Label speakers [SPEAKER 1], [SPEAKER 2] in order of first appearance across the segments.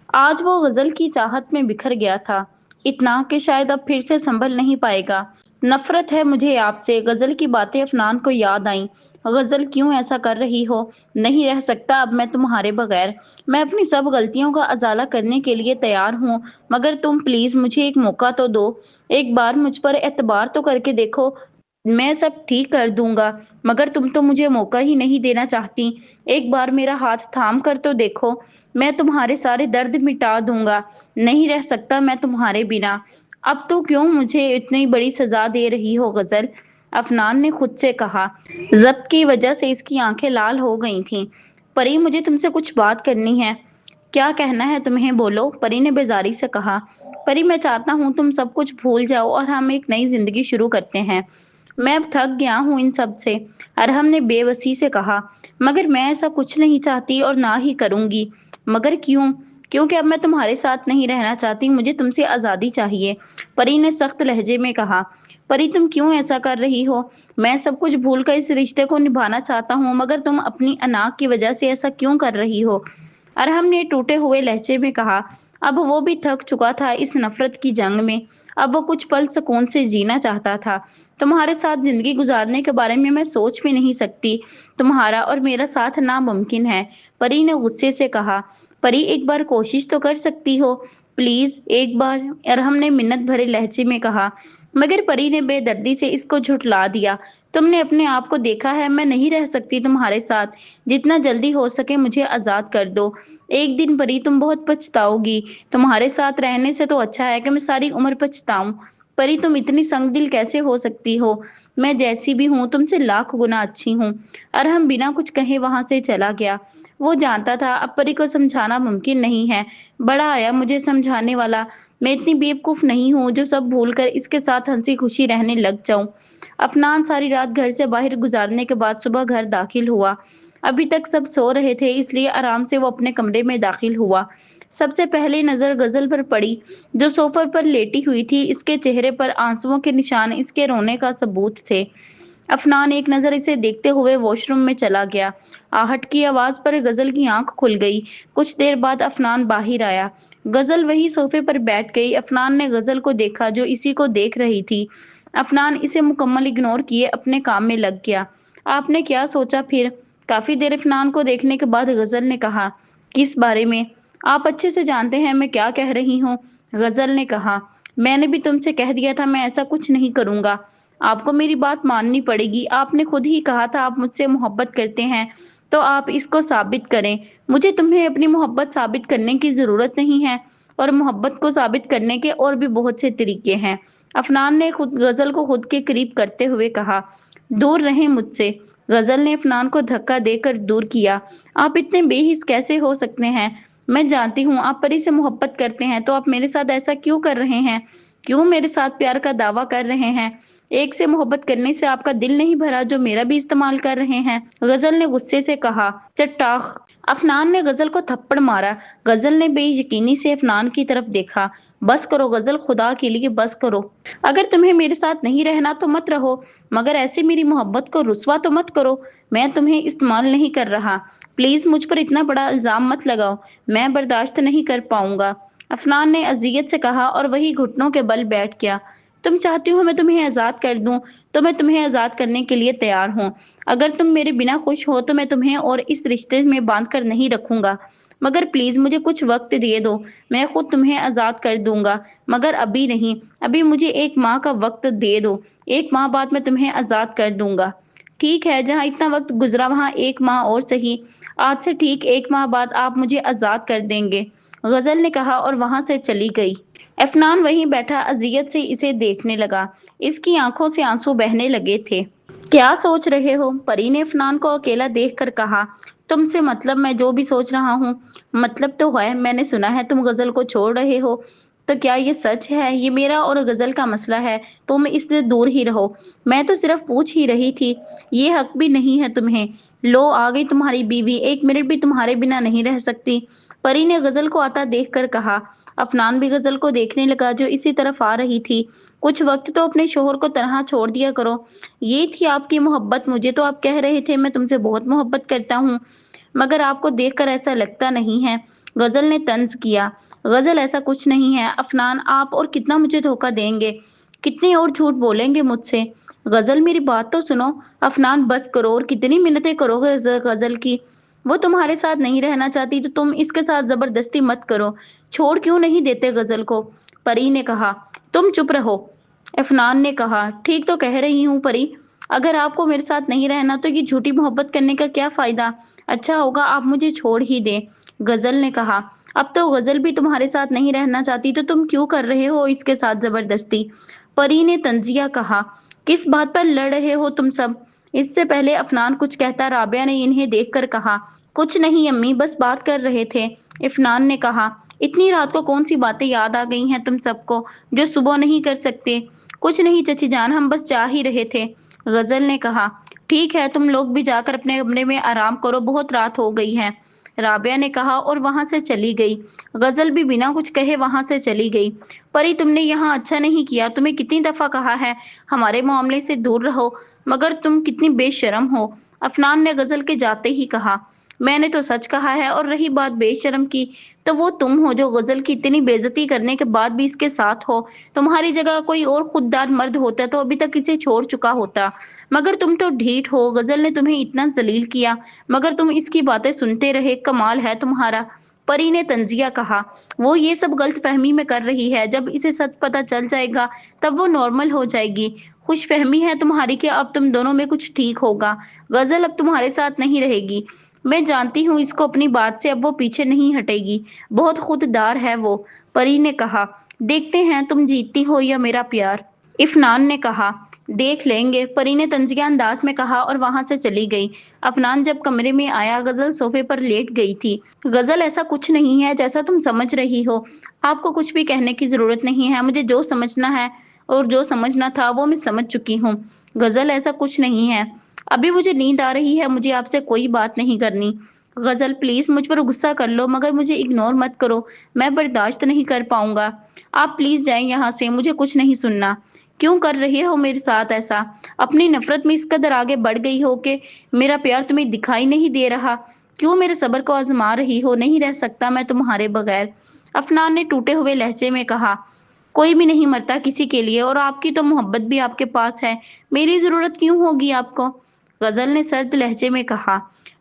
[SPEAKER 1] आज वो गजल की चाहत में बिखर गया था, इतना कि शायद अब फिर से संभल नहीं पाएगा। नफरत है मुझे आपसे, गजल की बातें अफनान को याद आईं। गजल क्यों ऐसा कर रही हो? नहीं रह सकता अब मैं तुम्हारे बगैर। मैं अपनी सब गलतियों का अजाला करने के लिए तैयार हूँ, मगर तुम प्लीज मुझे एक मौका तो दो। एक बार मुझ पर एतबार तो करके देखो। मैं सब ठीक कर दूंगा, मगर तुम तो मुझे मौका ही नहीं देना चाहती। एक बार मेरा हाथ थाम कर तो देखो। मैं तुम्हारे सारे दर्द मिटा दूंगा। नहीं रह सकता मैं तुम्हारे बिना। अब तो क्यों मुझे इतनी बड़ी सजा दे रही हो गजल? अफनान ने खुद से कहा। जब्त की वजह से इसकी आंखें लाल हो गई थीं। परी, मुझे तुमसे कुछ बात करनी है। क्या कहना है तुम्हें, बोलो, परी ने बेजारी से कहा। परी, मैं चाहता हूँ तुम सब कुछ भूल जाओ और हम एक नई जिंदगी शुरू करते हैं। मैं अब थक गया हूँ इन सब से, अरहम ने बेबसी से कहा। मगर मैं ऐसा कुछ नहीं चाहती और ना ही करूंगी। मगर क्यों? क्योंकि अब मैं तुम्हारे साथ नहीं रहना चाहती, मुझे तुमसे आजादी चाहिए, परी ने सख्त लहजे में कहा। परी, तुम क्यों ऐसा कर रही हो? मैं सब कुछ भूलकर इस रिश्ते को निभाना चाहता हूँ, मगर तुम अपनी अनाक की वजह से ऐसा क्यों कर रही हो? अरहम ने टूटे हुए लहजे में कहा। अब वो भी थक चुका था इस नफरत की जंग में। अब वो कुछ पल सुकून से जीना चाहता था। तुम्हारे साथ जिंदगी गुजारने के बारे में मैं सोच भी नहीं सकती। तुम्हारा और मेरा साथ नामुमकिन है, परी ने गुस्से से कहा। परी, एक बार कोशिश तो कर सकती हो, प्लीज एक बार, अरहम ने मिन्नत भरे लहजे में कहा। मगर परी ने बेदर्दी से इसको झुठला दिया। तुमने अपने आप को देखा है, मैं नहीं रह सकती तुम्हारे साथ। जितना जल्दी हो सके मुझे आजाद कर दो। एक दिन परी तुम बहुत पछताओगी। तुम्हारे साथ रहने से तो अच्छा है कि मैं सारी उम्र पछताऊं। परी, तुम इतनी संगदिल कैसे हो सकती हो? मैं जैसी भी हूँ तुमसे लाख गुना अच्छी हूँ। अरहम बिना कुछ कहे वहां से चला गया। वो जानता था अब परी को समझाना मुमकिन नहीं है। बड़ा आया मुझे समझाने वाला। मैं इतनी बेवकूफ नहीं हूँ जो सब भूलकर इसके साथ हंसी खुशी रहने लग जाऊं। अफनान सारी रात घर से बाहर गुजारने के बाद सुबह घर दाखिल हुआ। अभी तक सब सो रहे थे, इसलिए आराम से वो अपने कमरे में दाखिल हुआ। सबसे पहले नजर गजल पर पड़ी, जो सोफे पर लेटी हुई थी। इसके चेहरे पर आंसुओं के निशान इसके रोने का सबूत थे। अफनान एक नजर इसे देखते हुए वॉशरूम में चला गया। आहट की आवाज पर गजल की आंख खुल गई। कुछ देर बाद अफनान बाहर आया। गजल वही सोफे पर बैठ गई। अफनान ने गजल को देखा जो इसी को देख रही थी। अफनान इसे मुकम्मल इग्नोर किए अपने काम में लग गया। आपने क्या सोचा फिर? काफी देर अफनान को देखने के बाद गजल ने कहा। किस बारे में? आप अच्छे से जानते हैं मैं क्या कह रही हूँ, गजल ने कहा। मैंने भी तुमसे कह दिया था मैं ऐसा कुछ नहीं करूंगा। आपको मेरी बात माननी पड़ेगी। आपने खुद ही कहा था आप मुझसे मोहब्बत करते हैं, तो आप इसको साबित करें। मुझे तुम्हें अपनी मोहब्बत साबित करने की जरूरत नहीं है, और मोहब्बत को साबित करने के और भी बहुत से तरीके हैं। अफनान ने खुद गजल को खुद के करीब करते हुए कहा। दूर रहें मुझसे। गजल ने अफनान को धक्का देकर दूर किया। आप इतने बेहिस कैसे हो सकते हैं? मैं जानती हूँ आप परी से मोहब्बत करते हैं, तो आप मेरे साथ ऐसा क्यों कर रहे हैं? क्यों मेरे साथ प्यार का दावा कर रहे हैं? एक से मोहब्बत करने से आपका दिल नहीं भरा जो मेरा भी इस्तेमाल कर रहे हैं, गजल ने गुस्से से कहा। चट्टाख। अफनान ने गजल को थप्पड़ मारा। गजल ने बेयकीनी से अफनान की तरफ देखा। बस करो गजल, खुदा के लिए बस करो। अगर तुम्हें मेरे साथ नहीं रहना तो मत रहो, मगर ऐसे मेरी मोहब्बत को रुस्वा तो मत करो। मैं तुम्हें इस्तेमाल नहीं कर रहा। प्लीज मुझ पर इतना बड़ा इल्जाम मत लगाओ। मैं बर्दाश्त नहीं कर पाऊंगा, अफनान ने अजियत से कहा और वही घुटनों के बल बैठ गया। तुम चाहती हो मैं तुम्हें आजाद कर दूं, तो मैं तुम्हें आजाद करने के लिए तैयार हूँ। अगर तुम मेरे बिना खुश हो तो मैं तुम्हें और इस रिश्ते में बांध कर नहीं रखूंगा। मगर प्लीज मुझे कुछ वक्त दे दो। मैं खुद तुम्हें आजाद कर दूंगा, मगर अभी नहीं। अभी मुझे एक माह का वक्त दे दो। एक माह बाद मैं तुम्हें आजाद कर दूंगा। ठीक है, जहाँ इतना वक्त गुजरा वहां एक माह और सही। आज से ठीक एक माह बाद आप मुझे आजाद कर देंगे, गजल ने कहा और वहां से चली गई। अफनान वहीं बैठा अजियत से इसे देखने लगा। इसकी आंखों से आंसू बहने लगे थे। क्या सोच रहे हो? परी ने अफनान को अकेला देखकर कहा। तुमसे मतलब मैं जो भी सोच रहा हूँ, मतलब तो है, मैंने सुना है तुम गजल को छोड़ रहे हो। तो क्या ये सच है? ये मेरा और गजल का मसला है, तुम इससे दूर ही रहो। मैं तो सिर्फ पूछ ही रही थी। ये हक भी नहीं है तुम्हें। लो आ गई तुम्हारी बीवी, एक मिनट भी तुम्हारे बिना नहीं रह सकती, परी ने गजल को आता देखकर कहा। अफनान भी गजल को देखने लगा जो इसी तरफ आ रही थी। कुछ वक्त तो अपने शोहर को तनहा छोड़ दिया करो। ये थी आपकी मोहब्बत? मुझे तो आप कह रहे थे मैं तुमसे बहुत मोहब्बत करता हूँ, मगर आपको देखकर ऐसा लगता नहीं है, गजल ने तंज किया। गजल ऐसा कुछ नहीं है अफनान, आप और कितना मुझे धोखा देंगे, कितनी और झूठ बोलेंगे मुझसे। गजल मेरी बात तो सुनो। अफनान बस करो, और कितनी मिन्नतें करोगे गजल की। वो तुम्हारे साथ नहीं रहना चाहती तो तुम इसके साथ जबरदस्ती मत करो। छोड़ क्यों नहीं देते गजल को? परी ने कहा। तुम चुप रहो। अफनान ने कहा, ठीक तो कह रही हूँ परी, अगर आपको मेरे साथ नहीं रहना तो ये झूठी मोहब्बत करने का क्या फायदा। अच्छा होगा आप मुझे छोड़ ही दें। गजल ने कहा, अब तो गजल भी तुम्हारे साथ नहीं रहना चाहती तो तुम क्यों कर रहे हो इसके साथ जबरदस्ती। परी ने तंजिया कहा, किस बात पर लड़ रहे हो तुम सब। इससे पहले अफनान कुछ कहता राबिया ने इन्हें देखकर कहा, कुछ नहीं अम्मी, बस बात कर रहे थे। इफनान ने कहा, इतनी रात को कौन सी बातें याद आ गई हैं तुम सबको जो सुबह नहीं कर सकते। कुछ नहीं चची जान, हम बस जा ही रहे थे। गजल ने कहा, ठीक है तुम लोग भी जाकर अपने कमरे में आराम करो, बहुत रात हो गई है। राबिया ने कहा और वहां से चली गई। गजल भी बिना कुछ कहे वहां से चली गई। परी तुमने यहाँ अच्छा नहीं किया, तुम्हें कितनी दफा कहा है हमारे मामले से दूर रहो, मगर तुम कितनी बेशर्म हो। अफनान ने गजल के जाते ही कहा, मैंने तो सच कहा है, और रही बात बेशर्म की तो वो तुम हो जो गजल की इतनी बेइज्जती करने के बाद भी इसके साथ हो। तुम्हारी जगह कोई और खुददार मर्द होता तो अभी तक इसे छोड़ चुका होता, मगर तुम तो ढीठ हो। गजल ने तुम्हें इतना जलील किया मगर तुम इसकी बातें सुनते रहे, कमाल है तुम्हारा। परी ने तंजिया कहा, वो ये सब गलत फहमी में कर रही है, जब इसे सच पता चल जाएगा तब वो नॉर्मल हो जाएगी। खुश फहमी है तुम्हारी कि अब तुम दोनों में कुछ ठीक होगा। गजल अब तुम्हारे साथ नहीं रहेगी, मैं जानती हूँ इसको अपनी बात से अब वो पीछे नहीं हटेगी, बहुत खुददार है वो। परी ने कहा, देखते हैं तुम जीतती हो या मेरा प्यार। इफनान ने कहा, देख लेंगे। परी ने तंजिया अंदाज में कहा और वहां से चली गई। अफनान जब कमरे में आया गजल सोफे पर लेट गई थी। गजल ऐसा कुछ नहीं है जैसा तुम समझ रही हो, आपको कुछ भी कहने की जरूरत नहीं है, मुझे जो समझना है और जो समझना था वो मैं समझ चुकी हूँ। गजल ऐसा कुछ नहीं है, अभी मुझे नींद आ रही है, मुझे आपसे कोई बात नहीं करनी। गजल प्लीज मुझ पर गुस्सा कर लो मगर मुझे इग्नोर मत करो, मैं बर्दाश्त नहीं कर पाऊंगा। आप प्लीज जाएं यहाँ से, मुझे कुछ नहीं सुनना। क्यों कर रही हो मेरे साथ ऐसा? अपनी नफरत में इस कदर आगे बढ़ गई हो कि मेरा प्यार तुम्हें दिखाई नहीं दे रहा। क्यों मेरे सब्र को आजमा रही हो? नहीं रह सकता मैं तुम्हारे बगैर। अफनान ने टूटे हुए लहजे में कहा, कोई भी नहीं मरता किसी के लिए, और आपकी तो मोहब्बत भी आपके पास है, मेरी जरूरत क्यों होगी आपको? गजल ने सर्द लहजे में कहा,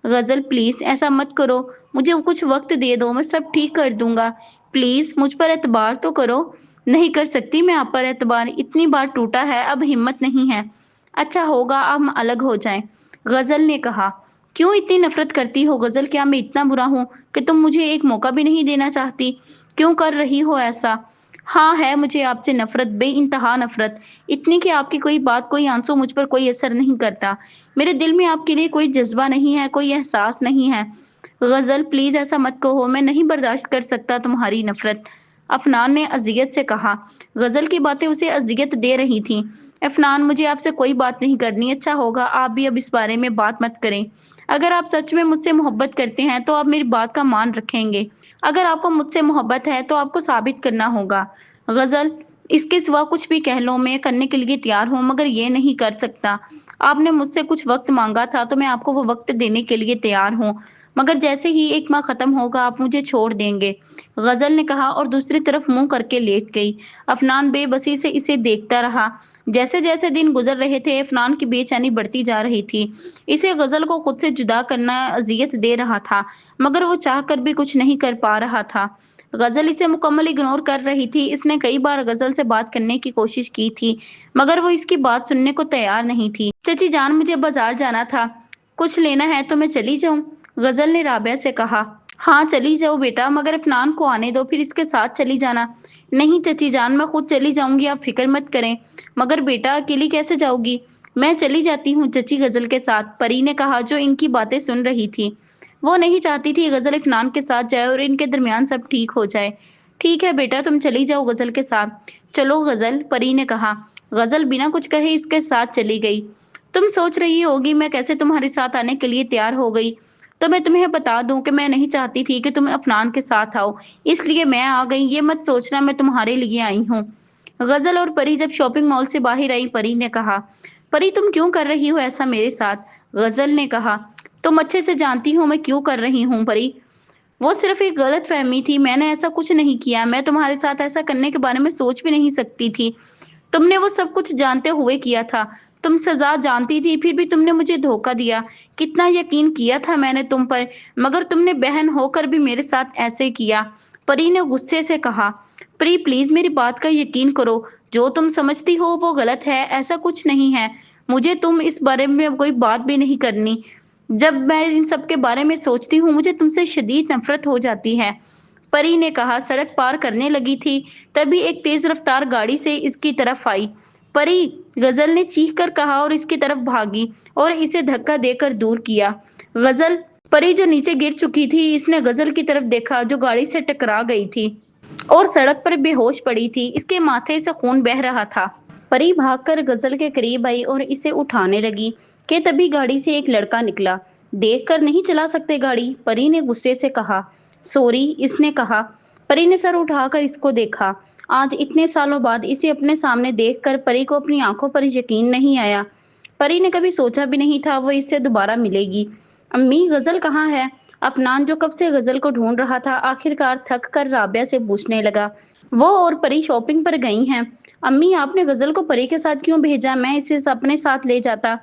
[SPEAKER 1] गजल प्लीज ऐसा मत करो, मुझे कुछ वक्त दे दो, मैं सब ठीक कर दूंगा। प्लीज मुझ पर एतबार तो करो। नहीं कर सकती मैं आप पर एतबार, इतनी बार टूटा है, अब हिम्मत नहीं है। अच्छा होगा हम अलग हो जाएं। गजल ने कहा, क्यों इतनी नफरत करती हो गजल? क्या मैं इतना बुरा हूँ कि तुम मुझे एक मौका भी नहीं देना चाहती? क्यों कर रही हो ऐसा? हाँ है मुझे आपसे नफरत, बेइंतहा नफरत, इतनी कि आपकी कोई बात, कोई आंसू मुझ पर कोई असर नहीं करता। मेरे दिल में आपके लिए कोई जज्बा नहीं है, कोई एहसास नहीं है। गजल प्लीज ऐसा मत कहो, मैं नहीं बर्दाश्त कर सकता तुम्हारी नफरत। अफनान ने अजियत से कहा। गजल की बातें उसे अजियत दे रही थीं। अफनान मुझे आपसे कोई बात नहीं करनी, अच्छा होगा आप भी अब इस बारे में बात मत करें। अगर आप सच में मुझसे मोहब्बत करते हैं तो आप मेरी बात का मान रखेंगे। अगर आपको मुझसे मोहब्बत है तो आपको साबित करना होगा। गजल, इसके सिवा कुछ भी कह लो, मैं करने के लिए तैयार हूँ, मगर ये नहीं कर सकता। आपने मुझसे कुछ वक्त मांगा था तो मैं आपको वो वक्त देने के लिए तैयार हूँ, मगर जैसे ही एक माह खत्म होगा आप मुझे छोड़ देंगे। गजल ने कहा और दूसरी तरफ मुंह करके लेट गई। अफनान बेबसी से इसे देखता रहा। जैसे जैसे दिन गुजर रहे थे अफनान की बेचैनी बढ़ती जा रही थी। इसे गजल को खुद से जुदा करना अजियत दे रहा था, मगर वो चाह कर भी कुछ नहीं कर पा रहा था। गजल इसे मुकम्मल इग्नोर कर रही थी। इसने कई बार गजल से बात करने की कोशिश की थी, मगर वो इसकी बात सुनने को तैयार नहीं थी। चची जान मुझे बाजार जाना था, कुछ लेना है तो मैं चली जाऊं? गजल ने राबिया से कहा। हाँ चली जाओ बेटा, मगर अफनान को आने दो, फिर इसके साथ चली जाना। नहीं चची जान, मैं खुद चली जाऊंगी, आप फिक्र मत करें। मगर बेटा अकेली कैसे जाओगी? मैं चली जाती हूँ चची गजल के साथ, परी ने कहा जो इनकी बातें सुन रही थी। वो नहीं चाहती थी गजल इफनान के साथ जाए और इनके दरमियान सब ठीक हो जाए। ठीक है बेटा तुम चली जाओ गजल के साथ। चलो गजल, परी ने कहा। गजल बिना कुछ कहे इसके साथ चली गई। तुम सोच रही होगी मैं कैसे तुम्हारे साथ आने के लिए तैयार हो गई, तो मैं तुम्हें बता दूं कि मैं नहीं चाहती थी कि तुम अफनान के साथ आओ, इसलिए मैं आ गई, ये मत सोचना मैं तुम्हारे लिए आई हूँ। गजल और परी जब शॉपिंग मॉल से बाहर आई, परी ने कहा, परी तुम क्यों कर रही हो ऐसा मेरे साथ? गजल ने कहा, तुम अच्छे से जानती हो मैं क्यों कर रही हूँ परी। वो सिर्फ एक गलत फहमी थी, मैंने ऐसा कुछ नहीं किया, मैं तुम्हारे साथ ऐसा करने के बारे में सोच भी नहीं सकती थी। तुमने वो सब कुछ जानते हुए किया था। तुम सजा जानती थी, फिर भी तुमने मुझे धोखा दिया। कितना यकीन किया था मैंने तुम पर, मगर तुमने बहन होकर भी मेरे साथ ऐसे किया। परी ने गुस्से से कहा। परी प्लीज मेरी बात का यकीन करो, जो तुम समझती हो वो गलत है, ऐसा कुछ नहीं है। मुझे तुम इस बारे में कोई बात भी नहीं करनी। जब मैं इन सब के बारे में सोचती हूँ मुझे तुमसे शदीद नफरत हो जाती है। परी ने कहा। सड़क पार करने लगी थी, तभी एक तेज रफ्तार गाड़ी से इसकी तरफ आई। परी, गजल ने चीख कर कहा और इसकी तरफ भागी और इसे धक्का देकर दूर किया। गजल, परी जो नीचे गिर चुकी थी, इसने गजल की तरफ देखा जो गाड़ी से टकरा गई थी और सड़क पर बेहोश पड़ी थी। इसके माथे से खून बह रहा था। परी भागकर गजल के करीब आई और इसे उठाने लगी कि तभी गाड़ी से एक लड़का निकला। देखकर नहीं चला सकते गाड़ी, परी ने गुस्से से कहा। सॉरी, इसने कहा। परी ने सर उठाकर इसको देखा। आज इतने सालों बाद इसे अपने सामने देखकर परी को अपनी आंखों पर यकीन नहीं आया। परी ने कभी सोचा भी नहीं था वो इससे दोबारा मिलेगी। अम्मी, गजल कहाँ है? अफनान, जो कब से गजल को ढूंढ रहा था, आखिरकार थक कर राबिया से पूछने लगा। वो और परी शॉपिंग पर गई हैं। अम्मी, आपने गजल को परी के साथ क्यों भेजा? मैं इसे अपने साथ ले जाता।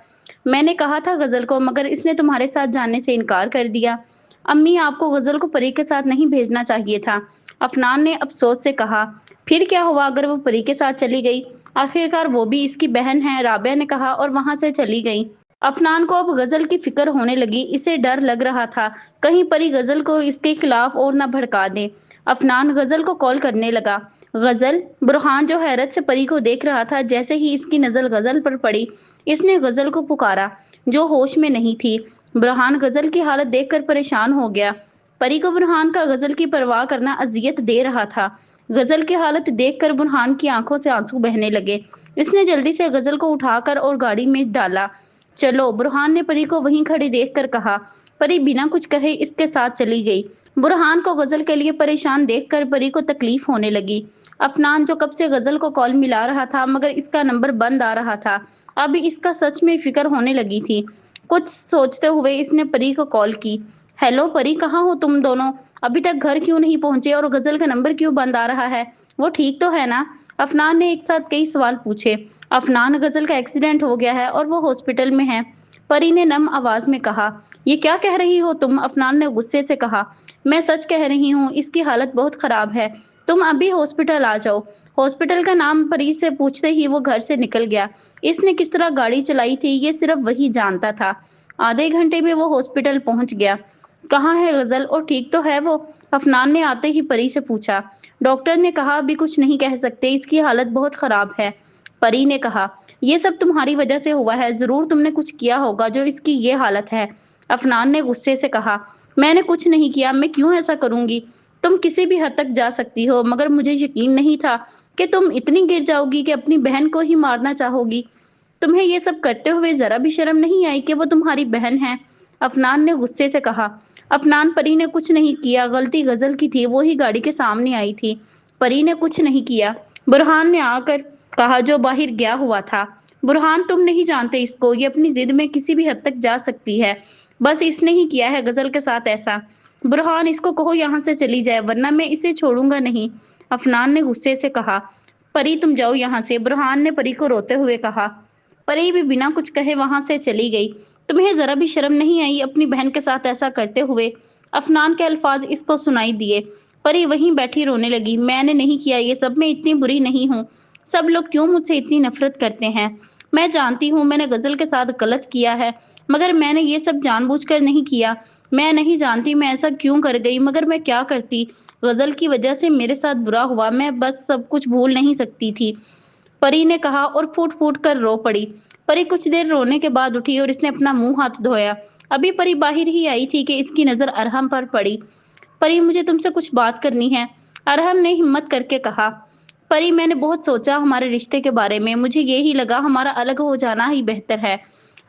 [SPEAKER 1] मैंने कहा था गजल को, मगर इसने तुम्हारे साथ जाने से इनकार कर दिया। अम्मी, आपको गजल को परी के साथ नहीं भेजना चाहिए था, अफनान ने अफसोस से कहा। फिर क्या हुआ अगर वो परी के साथ चली गई? आखिरकार वो भी इसकी बहन है, राबिया ने कहा और वहां से चली गई। अफनान को अब गजल की फिक्र होने लगी। इसे डर लग रहा था कहीं परी गजल को इसके खिलाफ और न भड़का दे। अफनान गजल को कॉल करने लगा। गजल, बुरहान जो हैरत से परी को देख रहा था, जैसे ही इसकी नजर गजल पर पड़ी, इसने गजल को पुकारा, जो होश में नहीं थी। बुरहान गजल की हालत देखकर परेशान हो गया। परी को बुरहान का गजल की परवाह करना अजियत दे रहा था। गजल की हालत देखकर बुरहान की आंखों से आंसू बहने लगे। इसने जल्दी से गजल को उठाकर और गाड़ी में डाला। चलो, बुरहान ने परी को वहीं खड़ी देखकर कहा। परी बिना कुछ कहे इसके साथ चली गई। बुरहान को गजल के लिए परेशान देखकर परी को तकलीफ होने लगी। अफनान, जो कब से गजल को कॉल मिला रहा था मगर इसका नंबर बंद आ रहा था, अब इसका सच में फिक्र होने लगी थी। कुछ सोचते हुए इसने परी को कॉल की। हेलो परी, कहाँ हो तुम दोनों? अभी तक घर क्यों नहीं पहुंचे और गजल का नंबर क्यों बंद आ रहा है? वो ठीक तो है ना? अफनान ने एक साथ कई सवाल पूछे। अफनान, गजल का एक्सीडेंट हो गया है और वो हॉस्पिटल में है, परी ने नम आवाज में कहा। ये क्या कह रही हो तुम? अफनान ने गुस्से से कहा। मैं सच कह रही हूँ, इसकी हालत बहुत खराब है। तुम अभी हॉस्पिटल आ जाओ। हॉस्पिटल का नाम परी से पूछते ही वो घर से निकल गया। इसने किस तरह गाड़ी चलाई थी ये सिर्फ वही जानता था। आधे घंटे में वो हॉस्पिटल पहुंच गया। कहाँ है गजल और ठीक तो है वो? अफनान ने आते ही परी से पूछा। डॉक्टर ने कहा अभी कुछ नहीं कह सकते, इसकी हालत बहुत खराब है। परी ने कहा, ये सब तुम्हारी वजह से हुआ है, जरूर तुमने कुछ किया होगा जो इसकी ये हालत है। अफनान ने गुस्से से कहा, मैंने कुछ नहीं किया, मैं क्यों ऐसा करूंगी? तुम किसी भी हद तक जा सकती हो, मगर मुझे यकीन नहीं था कि तुम इतनी गिर जाओगी कि अपनी बहन को ही मारना चाहोगी। तुम्हें ये सब करते हुए जरा भी शर्म नहीं आई कि वो तुम्हारी बहन है? अफनान ने गुस्से से कहा। अफनान, परी ने कुछ नहीं किया, गलती गजल की थी, वो ही गाड़ी के सामने आई थी। परी ने कुछ नहीं किया, बुरहान ने आकर कहा, जो बाहर गया हुआ था। बुरहान, तुम नहीं जानते इसको, ये अपनी जिद में किसी भी हद तक जा सकती है। बस इसने ही किया है गजल के साथ ऐसा। बुरहान, इसको कहो यहाँ से चली जाए, वरना मैं इसे छोड़ूंगा नहीं। अफनान ने गुस्से से कहा। परी, तुम जाओ यहाँ से, बुरहान ने परी को रोते हुए कहा। परी भी बिना कुछ कहे वहां से चली गई। तुम्हें जरा भी शर्म नहीं आई अपनी बहन के साथ ऐसा करते हुए? अफनान के अल्फाज इसको सुनाई दिए। परी वहीं बैठी रोने लगी। मैंने नहीं किया ये सब, मैं इतनी बुरी नहीं हूँ। सब लोग क्यों मुझसे इतनी नफरत करते हैं? मैं जानती हूँ मैंने गजल के साथ गलत किया है, मगर मैंने ये सब जानबूझकर नहीं किया। मैं नहीं जानती मैं ऐसा क्यों कर गई, मगर मैं क्या करती? गजल की वजह से मेरे साथ बुरा हुआ, मैं बस सब कुछ भूल नहीं सकती थी, परी ने कहा और फूट फूट कर रो पड़ी। परी कुछ देर रोने के बाद उठी और इसने अपना मुंह हाथ धोया। अभी परी बाहर ही आई थी कि इसकी नजर अरहम पर पड़ी। परी, मुझे तुमसे कुछ बात करनी है, अरहम ने हिम्मत करके कहा। परी, मैंने बहुत सोचा हमारे रिश्ते के बारे में, मुझे यही लगा हमारा अलग हो जाना ही बेहतर है।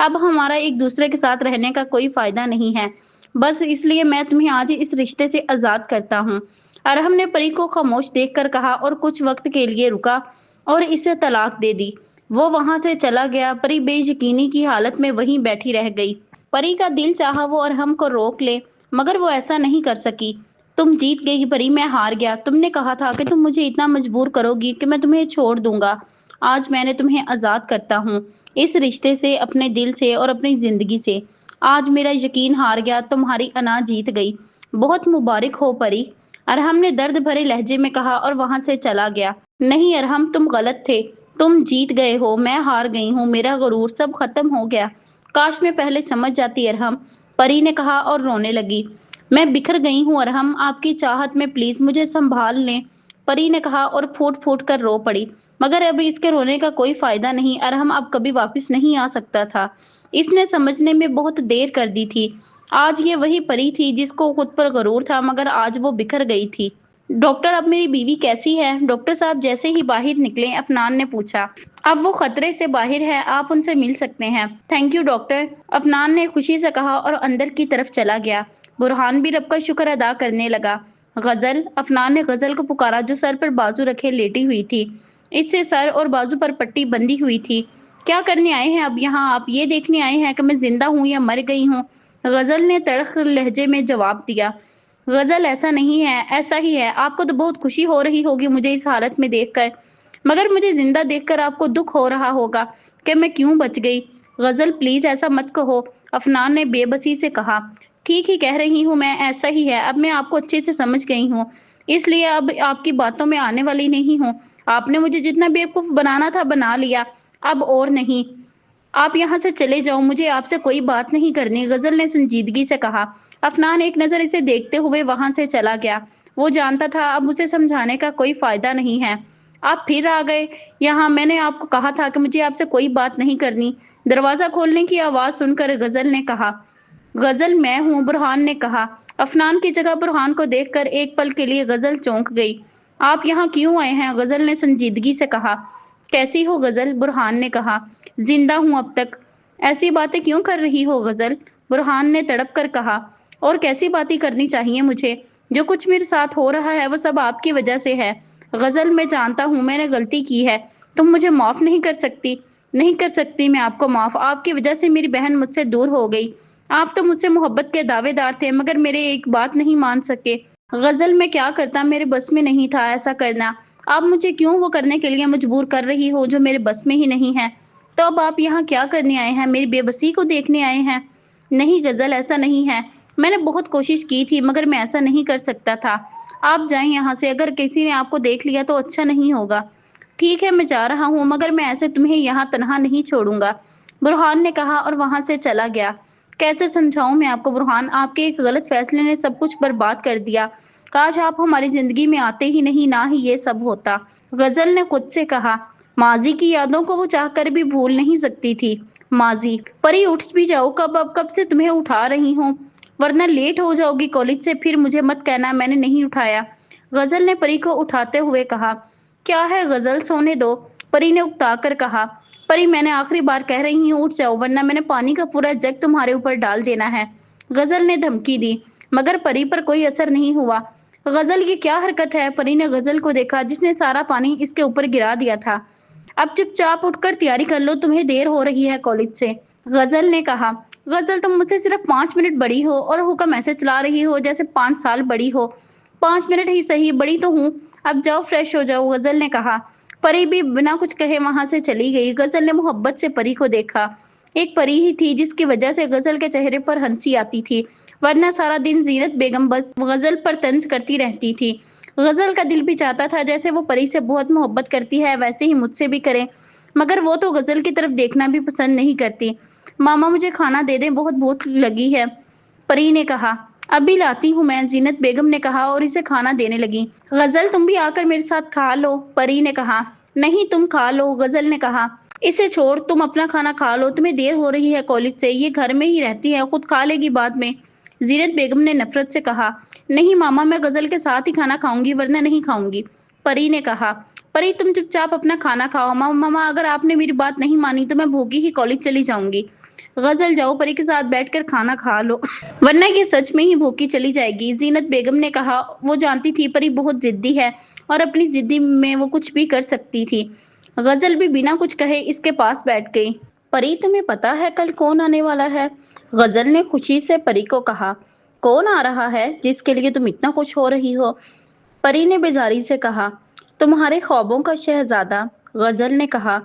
[SPEAKER 1] अब हमारा एक दूसरे के साथ रहने का कोई फायदा नहीं है, बस इसलिए मैं तुम्हें आज इस रिश्ते से आजाद करता हूँ। अरहम ने परी को खामोश देखकर कहा और कुछ वक्त के लिए रुका और इसे तलाक दे दी। वो वहां से चला गया। परी बेयकीनी की हालत में वहीं बैठी रह गई। परी का दिल चाहा वो अरहम को रोक ले, मगर वो ऐसा नहीं कर सकी। तुम जीत गई परी, मैं हार गया। तुमने कहा था कि तुम मुझे इतना मजबूर करोगी कि मैं तुम्हें छोड़ दूंगा। आज मैंने तुम्हें आजाद करता हूँ, इस रिश्ते से, अपने दिल से और अपनी जिंदगी से। आज मेरा यकीन हार गया, तुम्हारी अना जीत गई। बहुत मुबारक हो परी, अरहम ने दर्द भरे लहजे में कहा और वहां से चला गया। नहीं अरहम, तुम गलत थे। तुम जीत गए हो, मैं हार गई हूँ। मेरा गुरूर सब खत्म हो गया। काश मैं पहले समझ जाती अरहम, परी ने कहा और रोने लगी। मैं बिखर गई हूँ अरहम, आपकी चाहत में, प्लीज मुझे संभाल लें, परी ने कहा और फूट फूट कर रो पड़ी। मगर अब इसके रोने का कोई फायदा नहीं, अरहम अब कभी वापस नहीं आ सकता था। इसने समझने में बहुत देर कर दी थी। आज ये वही परी थी जिसको खुद पर गरूर था, मगर आज वो बिखर गई थी। डॉक्टर, अब मेरी बीवी कैसी है? डॉक्टर साहब जैसे ही बाहर निकले, अफनान ने पूछा। अब वो खतरे से बाहर है, आप उनसे मिल सकते हैं। थैंक यू डॉक्टर, अफनान ने खुशी से कहा और अंदर की तरफ चला गया। बुरहान भी रब का शुक्र अदा करने लगा। गजल, अफनान ने गजल को पुकारा जो सर पर बाजू रखे लेटी हुई थी। इससे सर और बाजू पर पट्टी बंधी हुई थी। क्या करने आए हैं अब यहाँ? आप ये देखने आए हैं कि मैं जिंदा हूँ या मर गई हूँ? गजल ने तड़क लहजे में जवाब दिया। गजल, ऐसा नहीं है, ऐसा ही है। आपको तो बहुत खुशी हो रही होगी मुझे इस हालत में देखकर, मगर मुझे जिंदा देखकर आपको दुख हो रहा होगा कि मैं क्यों बच गई। गजल प्लीज ऐसा मत कहो, अफनान ने बेबसी से कहा। ठीक ही कह रही हूँ मैं, ऐसा ही है। अब मैं आपको अच्छे से समझ गई हूँ, इसलिए अब आपकी बातों में आने वाली नहीं हूँ। आपने मुझे जितना बेवकूफ बनाना था बना लिया, अब और नहीं। आप यहाँ से चले जाओ, मुझे आपसे कोई बात नहीं करनी, गजल ने संजीदगी से कहा। अफनान एक नजर इसे देखते हुए वहां से चला गया। वो जानता था अब उसे समझाने का कोई फायदा नहीं है। आप फिर आ गए यहाँ, मैंने आपको कहा था कि मुझे आपसे कोई बात नहीं करनी, दरवाजा खोलने की आवाज सुनकर गजल ने कहा। गजल, मैं हूँ, बुरहान ने कहा। अफनान की जगह बुरहान को देखकर एक पल के लिए गजल चौंक गई। आप यहाँ क्यों आए हैं? गजल ने संजीदगी से कहा। कैसी हो गजल? बुरहान ने कहा। जिंदा हूँ अब तक। ऐसी बातें क्यों कर रही हो गजल? बुरहान ने तड़प कर कहा। और कैसी बातें करनी चाहिए मुझे? जो कुछ मेरे साथ हो रहा है वो सब आपकी वजह से है। गजल, मैं जानता हूँ मैंने गलती की है, तुम मुझे माफ नहीं कर सकती। नहीं कर सकती मैं आपको माफ, आपकी वजह से मेरी बहन मुझसे दूर हो गई। आप तो मुझसे मोहब्बत के दावेदार थे, मगर मेरे एक बात नहीं मान सके। गजल, मैं क्या करता, मेरे बस में नहीं था ऐसा करना। आप मुझे क्यों वो करने के लिए मजबूर कर रही हो जो मेरे बस में ही नहीं है? तो अब आप यहाँ क्या करने आए हैं? मेरी बेबसी को देखने आए हैं? नहीं गजल, ऐसा नहीं है। मैंने बहुत कोशिश की थी, मगर मैं ऐसा नहीं कर सकता था। आप जाएं यहाँ से, अगर किसी ने आपको देख लिया तो अच्छा नहीं होगा। ठीक है, मैं जा रहा हूँ, मगर मैं ऐसे तुम्हें यहाँ तनहा नहीं छोड़ूंगा, बुरहान ने कहा और वहां से चला गया। कैसे समझाऊं मैं आपको बुरहान, आपके एक गलत फैसले ने सब कुछ बर्बाद कर दिया। काश आप हमारी जिंदगी में आते ही नहीं, ना ही ये सब होता। गजल ने खुद से कहा। माजी की यादों को वो चाहकर भी भूल नहीं सकती थी। माजी, परी उठ भी जाओ, कब से तुम्हें उठा रही हूँ, वरना लेट हो जाओगी कॉलेज से, फिर मुझे मत कहना मैंने नहीं उठाया। गजल ने परी को उठाते हुए कहा। क्या है गजल, सोने दो, परी ने उकता कर कहा। परी, मैंने आखिरी बार कह रही हूँ, उठ जाओ, वरना मैंने पानी का पूरा जग तुम्हारे ऊपर डाल देना है। गजल ने धमकी दी, मगर परी पर कोई असर नहीं हुआ। गजल, ये क्या हरकत है? परी ने गजल को देखा जिसने सारा पानी इसके ऊपर गिरा दिया था। अब चुपचाप उठकर तैयारी कर लो, तुम्हें देर हो रही है कॉलेज से, गजल ने कहा। गजल, तुम मुझसे सिर्फ 5 मिनट बड़ी हो और हुक्म ऐसे चला रही हो जैसे 5 साल बड़ी हो। 5 मिनट ही सही, बड़ी तो हूँ। अब जाओ फ्रेश हो जाओ, गजल ने कहा। परी भी बिना कुछ कहे वहां से चली गई। गजल ने मोहब्बत से परी को देखा। एक परी ही थी जिसकी वजह से गजल के चेहरे पर हंसी आती थी, वरना सारा दिन जीनत बेगम बस गजल पर तंज करती रहती थी। गजल का दिल भी चाहता था जैसे वो परी से बहुत मोहब्बत करती है वैसे ही मुझसे भी करे, मगर वो तो गजल की तरफ देखना भी पसंद नहीं करती। मामा मुझे खाना दे दें, बहुत भूख लगी है, परी ने कहा। अभी लाती हूँ मैं, जीनत बेगम ने कहा और इसे खाना देने लगी। गजल, तुम भी आकर मेरे साथ खा लो, परी ने कहा। नहीं, तुम खा लो, गजल ने कहा। इसे छोड़, तुम अपना खाना खा लो, तुम्हें देर हो रही है कॉलेज से, ये घर में ही रहती है, खुद खा लेगी बाद में, जीनत बेगम ने नफरत से कहा। नहीं मामा, मैं गजल के साथ ही खाना खाऊंगी, वरना नहीं खाऊंगी, परी ने कहा। परी, तुम चुपचाप अपना खाना खाओ। मामा, अगर आपने मेरी बात नहीं मानी तो मैं भूखी ही कॉलेज चली जाऊंगी। गजल, जाओ परी के साथ बैठकर खाना खा लो, वरना ये सच में ही भूखी चली जाएगी, जीनत बेगम ने कहा। वो जानती थी परी बहुत जिद्दी है और अपनी जिद्दी में वो कुछ भी कर सकती थी। गजल भी बिना कुछ कहे इसके पास बैठ गई। परी, तुम्हें पता है कल कौन आने वाला है? गजल ने खुशी से परी को कहा। कौन आ रहा है जिसके लिए तुम इतना खुश हो रही हो? परी ने बेजारी से कहा। तुम्हारे ख्वाबों का शहजादा। गजल ने कहा।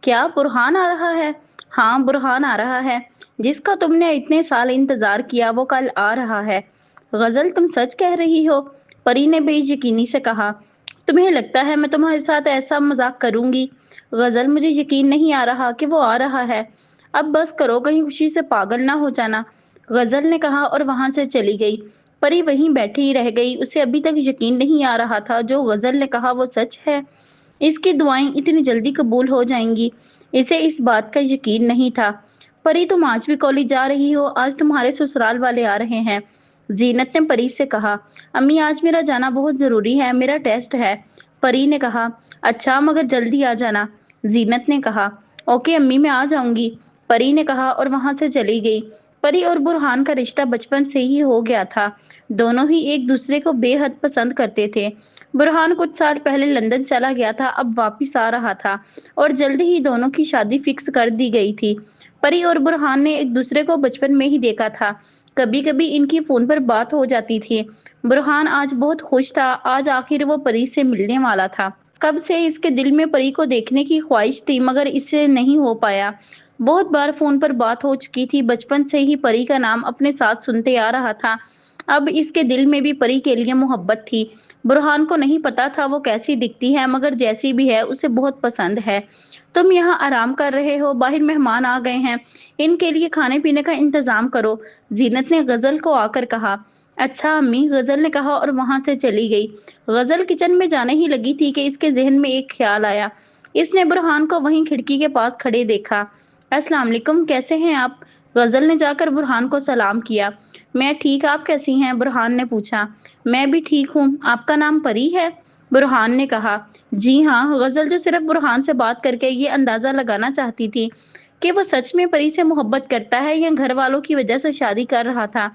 [SPEAKER 1] क्या बुरहान आ रहा है? हाँ, बुरहान आ रहा है। जिसका तुमने इतने साल इंतजार किया वो कल आ रहा है। गजल, तुम सच कह रही हो? परी ने बेयकीनी से कहा। तुम्हें लगता है मैं तुम्हारे साथ ऐसा मजाक करूंगी? गजल, मुझे यकीन नहीं आ रहा कि वो आ रहा है। अब बस करो, कहीं खुशी से पागल ना हो जाना। गजल ने कहा और वहां से चली गई। परी वहीं बैठी रह गई। उसे अभी तक यकीन नहीं आ रहा था जो गजल ने कहा वो सच है। इसकी दुआएं इतनी जल्दी कबूल हो जाएंगी, इसे इस बात का यकीन नहीं था। परी, तुम आज भी कॉलेज जा रही हो? आज तुम्हारे ससुराल वाले आ रहे हैं। जीनत ने परी से कहा। अम्मी, आज मेरा जाना बहुत जरूरी है, मेरा टेस्ट है। परी ने कहा। अच्छा, मगर जल्दी आ जाना। जीनत ने कहा। ओके अम्मी, मैं आ जाऊंगी। परी ने कहा और वहां से चली गई। परी और बुरहान का रिश्ता बचपन से ही हो गया था। दोनों ही एक दूसरे को बेहद पसंद करते थे। बुरहान कुछ साल पहले लंदन चला गया था, अब वापिस आ रहा था और जल्द ही दोनों की शादी फिक्स कर दी गई थी। परी और बुरहान ने एक दूसरे को बचपन में ही देखा था। कभी कभी इनकी फोन पर बात हो जाती थी। बुरहान आज बहुत खुश था, आज आखिर वो परी से मिलने वाला था। कब से इसके दिल में परी को देखने की ख्वाहिश थी, मगर इससे नहीं हो पाया। बहुत बार फोन पर बात हो चुकी थी, बचपन से ही परी का नाम अपने साथ सुनते आ रहा था। अब इसके दिल में भी परी के लिए मोहब्बत थी। बुरहान को नहीं पता था वो कैसी दिखती है, मगर जैसी भी है उसे बहुत पसंद है। तुम यहाँ आराम कर रहे हो, बाहर मेहमान आ गए हैं, इनके लिए खाने पीने का इंतजाम करो। जीनत ने गजल को आकर कहा। अच्छा अम्मी, गजल ने कहा और वहां से चली गई। गजल किचन में जाने ही लगी थी कि इसके जहन में एक ख्याल आया। इसने बुरहान को वहीं खिड़की के पास खड़े देखा। अस्सलाम वालेकुम, कैसे हैं आप? गजल ने जाकर बुरहान को सलाम किया। मैं ठीक, आप कैसी हैं? बुरहान ने पूछा। मैं भी ठीक हूँ। आपका नाम परी है? बुरहान ने कहा। जी हाँ। गजल जो सिर्फ बुरहान से बात करके ये अंदाजा लगाना चाहती थी कि वो सच में परी से मोहब्बत करता है या घर वालों की वजह से शादी कर रहा था,